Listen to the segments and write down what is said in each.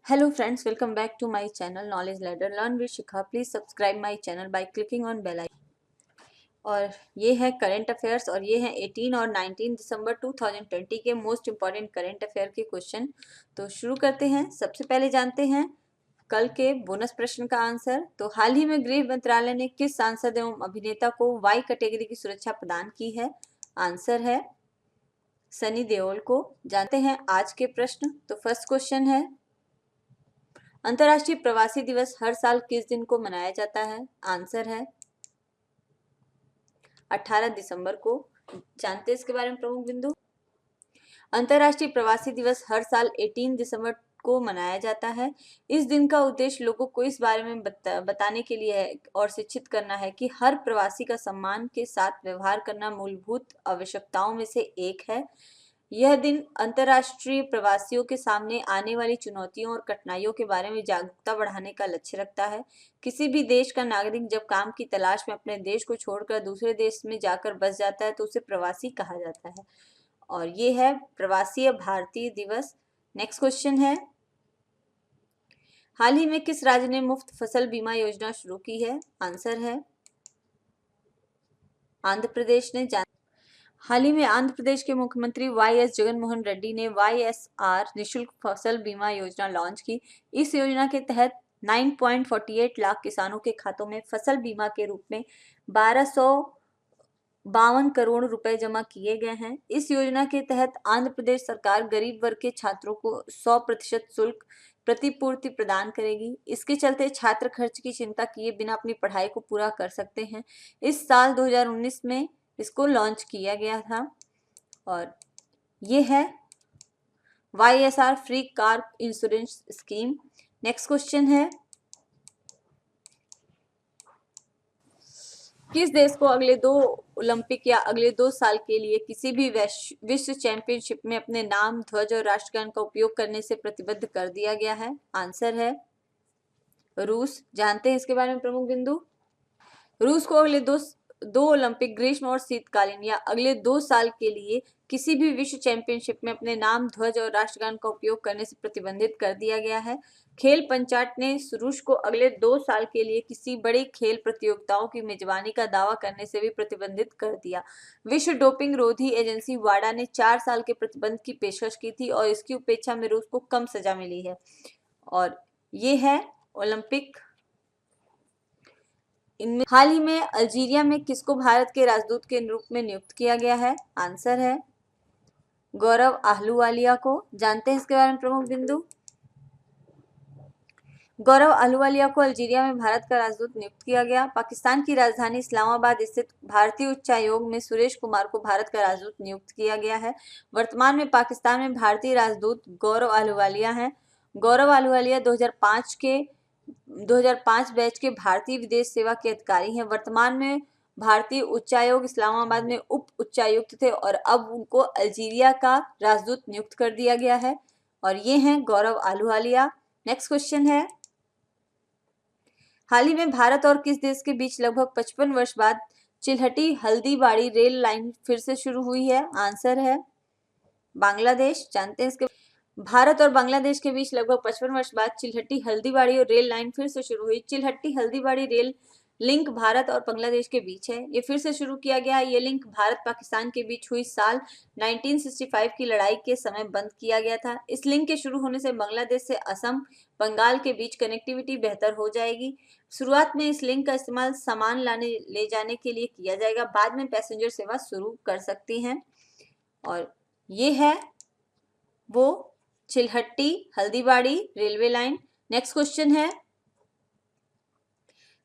Hello friends, welcome back to my channel Knowledge Ladder. Learn with Shikha. Please subscribe my channel by clicking on bell icon. और ये है current affairs और ये है 18 और 19 दिसंबर 2020 के मोस्ट इम्पॉर्टेंट करंट अफेयर के क्वेश्चन। तो शुरू करते हैं। सबसे पहले जानते हैं कल के बोनस प्रश्न का आंसर। तो हाल ही में गृह मंत्रालय ने किस सांसद एवं अभिनेता को वाई कैटेगरी की सुरक्षा प्रदान की है? आंसर है सनी देओल को। जानते हैं आज के प्रश्न। तो फर्स्ट क्वेश्चन है, अंतर्राष्ट्रीय प्रवासी दिवस हर साल किस दिन को मनाया जाता है? आंसर है 18 दिसंबर को। जानते हैं इसके बारे में प्रमुख बिंदु। अंतर्राष्ट्रीय प्रवासी दिवस हर साल 18 दिसंबर को मनाया जाता है। इस दिन का उद्देश्य लोगों को इस बारे में बताने के लिए है और शिक्षित करना है कि हर प्रवासी का सम्मान के साथ व्यवहार करना मूलभूत आवश्यकताओं में से एक है। यह दिन अंतर्राष्ट्रीय प्रवासियों के सामने आने वाली चुनौतियों और कठिनाइयों के बारे में जागरूकता बढ़ाने का लक्ष्य रखता है। किसी भी देश का नागरिक जब काम की तलाश में अपने देश को छोड़कर दूसरे देश में जाकर बस जाता है तो उसे प्रवासी कहा जाता है। और ये है प्रवासीय भारतीय दिवस। नेक्स्ट क्वेश्चन है, हाल ही में किस राज्य ने मुफ्त फसल बीमा योजना शुरू की है? आंसर है आंध्र प्रदेश ने। हाल ही में आंध्र प्रदेश के मुख्यमंत्री वाई.एस. जगनमोहन रेड्डी ने YSR निःशुल्क फसल बीमा योजना लॉन्च की। इस योजना के तहत 9.48 लाख किसानों के खातों में फसल बीमा के रूप में 1252 करोड़ रुपए जमा किए गए हैं। इस योजना के तहत आंध्र प्रदेश सरकार गरीब वर्ग के छात्रों को 100% शुल्क प्रतिपूर्ति प्रदान करेगी। इसके चलते छात्र खर्च की चिंता किए बिना अपनी पढ़ाई को पूरा कर सकते हैं। इस साल 2019 में इसको लॉन्च किया गया था। और ये है YSR free car insurance scheme. Next question है, किस देश को अगले 2 ओलंपिक या अगले 2 साल के लिए किसी भी विश्व चैंपियनशिप में अपने नाम, ध्वज और राष्ट्रगान का उपयोग करने से प्रतिबद्ध कर दिया गया है? आंसर है रूस। जानते हैं इसके बारे में प्रमुख बिंदु। रूस को अगले दो ओलंपिक ग्रीष्म और शीतकालीन या अगले 2 साल के लिए किसी भी विश्व चैंपियनशिप में अपने नाम, ध्वज और राष्ट्रगान का उपयोग करने से प्रतिबंधित कर दिया गया है। खेल पंचायत ने रूस को अगले 2 साल के लिए किसी बड़ी खेल प्रतियोगिताओं की मेजबानी का दावा करने से भी प्रतिबंधित कर दिया। विश्व डोपिंग रोधी एजेंसी वाडा ने 4 साल के प्रतिबंध की पेशकश की थी और इसकी उपेक्षा में रूस को कम सजा मिली है। और ये है ओलंपिक। इनमें हाल ही में अल्जीरिया में किसको भारत के राजदूत के रूप में नियुक्त किया गया है? आंसर है गौरव आहलूवालिया को। जानते हैं इसके बारे में प्रमुख बिंदु। गौरव आहलूवालिया को अल्जीरिया में भारत का राजदूत नियुक्त किया गया। पाकिस्तान की राजधानी इस्लामाबाद स्थित भारतीय उच्चायोग में सुरेश कुमार को भारत का राजदूत नियुक्त किया गया है। वर्तमान में पाकिस्तान में भारतीय राजदूत गौरव आहलूवालिया हैं। गौरव आहलूवालिया 2005 बैच के भारतीय विदेश सेवा के अधिकारी हैं। वर्तमान में भारतीय उच्चायोग इस्लामाबाद में उप उच्चायुक्त थे और अब उनको अल्जीरिया का राजदूत नियुक्त कर दिया गया है। और ये हैं गौरव आहलूवालिया। नेक्स्ट क्वेश्चन है, हाल ही में भारत और किस देश के बीच लगभग 55 वर्ष बाद चिल्हटी हल्दीबाड़ी रेल लाइन फिर से शुरू हुई है? आंसर है बांग्लादेश। जानते हैं इसके। भारत और बांग्लादेश के बीच लगभग 55 वर्ष बाद चिल्हटी हल्दीबाड़ी और रेल लाइन फिर से शुरू हुई। चिल्हटी हल्दीबाड़ी रेल लिंक भारत और बांग्लादेश के बीच है। ये फिर से शुरू किया गया है। ये लिंक भारत पाकिस्तान के बीच हुई साल 1965 की लड़ाई के समय बंद किया गया था। इस लिंक के शुरू होने से बांग्लादेश से असम, बंगाल के बीच कनेक्टिविटी बेहतर हो जाएगी। शुरुआत में इस लिंक का इस्तेमाल सामान ले जाने के लिए किया जाएगा। बाद में पैसेंजर सेवा शुरू कर सकती हैं। और ये है वो Chilhati Haldibari railway line. Next question है,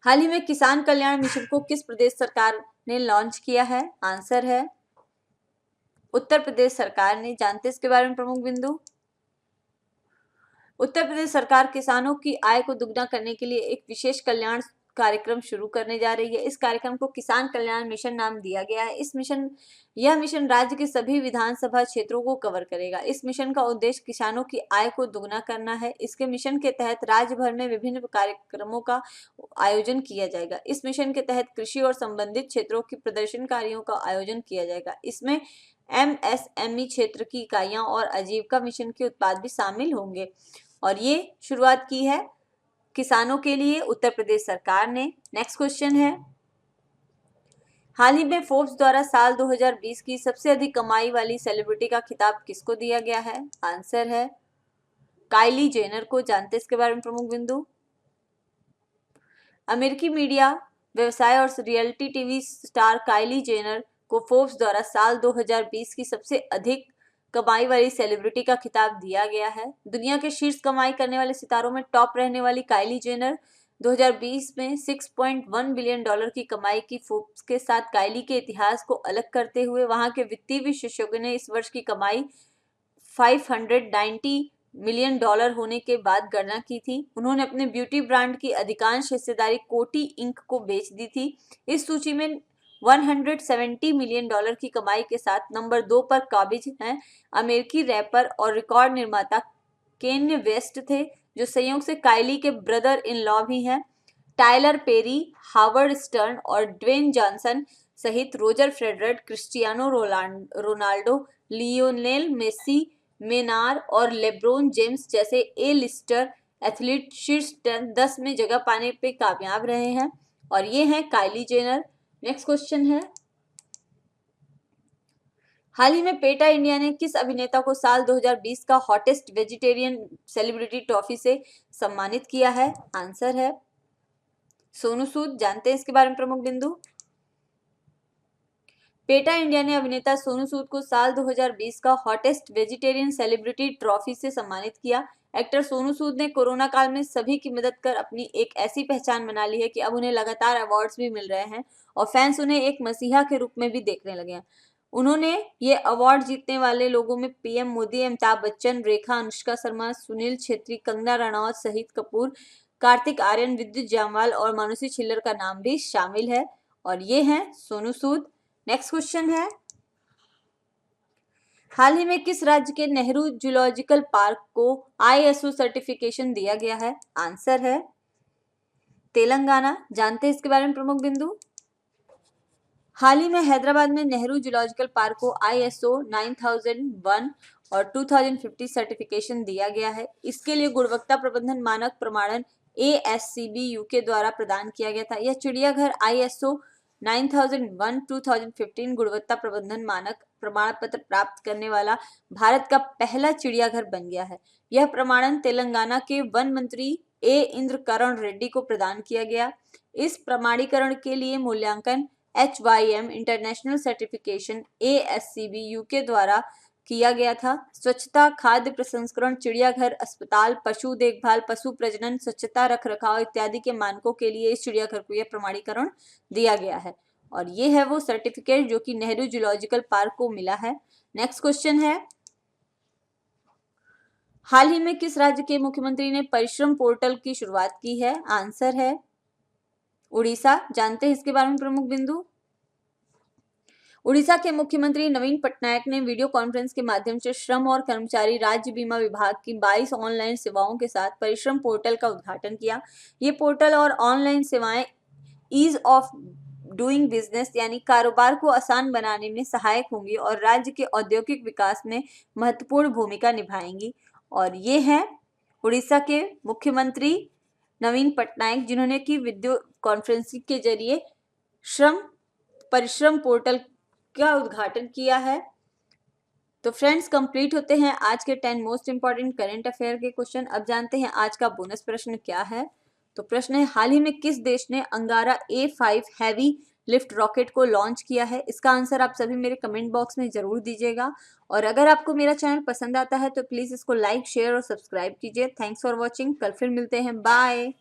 हाल ही में किसान कल्याण मिशन को किस प्रदेश सरकार ने लॉन्च किया है? आंसर है उत्तर प्रदेश सरकार ने। जानते हैं इसके बारे में प्रमुख बिंदु। उत्तर प्रदेश सरकार किसानों की आय को दुगना करने के लिए एक विशेष कल्याण कार्यक्रम शुरू करने जा रही है। इस कार्यक्रम को किसान कल्याण मिशन नाम दिया गया है। यह मिशन राज्य के सभी विधानसभा क्षेत्रों को कवर करेगा। इस मिशन का उद्देश्य किसानों की आय को दुगना करना है। इसके मिशन के तहत राज्य भर में विभिन्न कार्यक्रमों का आयोजन किया जाएगा। इस मिशन के तहत कृषि और संबंधित क्षेत्रों की प्रदर्शनकारियों का आयोजन किया जाएगा। इसमें MSME क्षेत्र की इकाइयां और आजीविका मिशन के उत्पाद भी शामिल होंगे। और ये शुरुआत की है किसानों के लिए उत्तर प्रदेश सरकार ने। नेक्स्ट क्वेश्चन है, हाल ही में फोर्ब्स द्वारा साल 2020 की सबसे अधिक कमाई वाली सेलिब्रिटी का खिताब किसको दिया गया है? आंसर है काइली जेनर को। जानते हैं इसके बारे में प्रमुख बिंदु। अमेरिकी मीडिया व्यवसाय और reality TV star Kylie Jenner को फोर्ब्स द्वारा साल 2020 की सबसे अधिक कमाई वाली सेलिब्रिटी का खिताब दिया गया है। दुनिया के शीर्ष कमाई करने वाले सितारों में टॉप रहने वाली काइली जेनर 2020 में 6.1 बिलियन डॉलर की कमाई की। फोर्ब्स के साथ काइली के इतिहास को अलग करते हुए वहां के वित्तीय विशेषज्ञों ने इस वर्ष की कमाई 590 मिलियन डॉलर होने के बाद गणना की थी। उन्होंने अपने ब्यूटी ब्रांड की अधिकांश हिस्सेदारी कोटी इंक को बेच दी थी। इस सूची में 170 मिलियन डॉलर की कमाई के साथ नंबर 2 पर काबिज हैं अमेरिकी रैपर और रिकॉर्ड निर्माता केन्ये वेस्ट थे, जो संयोग से काइली के ब्रदर इन लॉ भी हैं। टायलर पेरी, हावर्ड स्टर्न और ड्वेन जॉनसन सहित Roger Federer, Cristiano Ronaldo, Lionel Messi, Neymar और लेब्रोन जेम्स जैसे ए लिस्टर एथलीट शीर्ष 10 में जगह पाने पे कामयाब रहे हैं। और ये हैं काइली जेनर। नेक्स्ट क्वेश्चन है, हाल ही में पेटा इंडिया ने किस अभिनेता को साल 2020 का हॉटेस्ट वेजिटेरियन सेलिब्रिटी ट्रॉफी से सम्मानित किया है? आंसर है सोनू सूद। जानते हैं इसके बारे में प्रमुख बिंदु। पेटा इंडिया ने अभिनेता सोनू सूद को साल 2020 का हॉटेस्ट वेजिटेरियन सेलिब्रिटी ट्रॉफी से सम्मानित किया। एक्टर सोनू सूद ने कोरोना काल में सभी की मदद कर अपनी एक ऐसी पहचान बना ली है कि अब उन्हें लगातार अवार्ड्स भी मिल रहे हैं और फैंस उन्हें एक मसीहा के रूप में भी देखने लगे हैं। उन्होंने ये अवार्ड जीतने वाले लोगों में पीएम मोदी, अमिताभ बच्चन, रेखा, अनुष्का शर्मा, सुनील छेत्री, कंगना रनौत, शहीद कपूर, कार्तिक आर्यन, विद्युत जामवाल और मानुषी छिल्लर का नाम भी शामिल है। और ये हैं सोनू सूद। नेक्स्ट क्वेश्चन है, हाल ही में किस राज्य के नेहरू जूलॉजिकल पार्क को ISO सर्टिफिकेशन दिया गया है? आंसर है तेलंगाना। जानते हैं इसके बारे में प्रमुख बिंदु। हाल ही में हैदराबाद में नेहरू जूलॉजिकल पार्क को ISO 9001 और 2050 सर्टिफिकेशन दिया गया है। इसके लिए गुणवत्ता प्रबंधन मानक प्रमाणन ASCB UK द्वारा प्रदान किया गया था। यह चिड़ियाघर ISO 9001-2015 गुणवत्ता प्रबंधन मानक प्रमाण पत्र प्राप्त करने वाला भारत का पहला चिड़ियाघर बन गया है। यह प्रमाणन तेलंगाना के वन मंत्री A इंद्रकरण रेड्डी को प्रदान किया गया। इस प्रमाणीकरण के लिए मूल्यांकन HYM international certification ASCB UK द्वारा किया गया था। स्वच्छता, खाद्य प्रसंस्करण, चिड़ियाघर, अस्पताल, पशु देखभाल, पशु प्रजनन, स्वच्छता, रख रखाव इत्यादि के मानकों के लिए इस चिड़ियाघर को यह प्रमाणीकरण दिया गया है। और ये है वो सर्टिफिकेट जो कि नेहरू जूलॉजिकल पार्क को मिला है। नेक्स्ट क्वेश्चन है, हाल ही में किस राज्य के मुख्यमंत्री ने परिश्रम पोर्टल की शुरुआत की है? आंसर है उड़ीसा। जानते हैं इसके बारे में प्रमुख बिंदु। उड़ीसा के मुख्यमंत्री नवीन पटनायक ने वीडियो कॉन्फ्रेंस के माध्यम से श्रम और कर्मचारी राज्य बीमा विभाग की 22 ऑनलाइन सेवाओं के साथ परिश्रम पोर्टल का उद्घाटन किया। ये पोर्टल और ऑनलाइन सेवाएं ईज ऑफ डूइंग बिजनेस यानी कारोबार को आसान बनाने में सहायक होंगी और राज्य के औद्योगिक विकास में महत्वपूर्ण भूमिका निभाएंगी। और ये हैं उड़ीसा के मुख्यमंत्री नवीन पटनायक, जिन्होंने की वीडियो कॉन्फ्रेंसिंग के जरिए परिश्रम पोर्टल का उद्घाटन किया है। तो फ्रेंड्स, कंप्लीट होते हैं आज के 10 मोस्ट इंपॉर्टेंट करंट अफेयर के क्वेश्चन। अब जानते हैं आज का बोनस प्रश्न क्या है। तो प्रश्न है, हाल ही में किस देश ने अंगारा A5 हैवी लिफ्ट रॉकेट को लॉन्च किया है? इसका आंसर आप सभी मेरे कमेंट बॉक्स में जरूर दीजिएगा। और अगर आपको मेरा चैनल पसंद आता है तो प्लीज इसको लाइक, शेयर और सब्सक्राइब कीजिए। Thanks for watching. कल फिर मिलते हैं। बाय।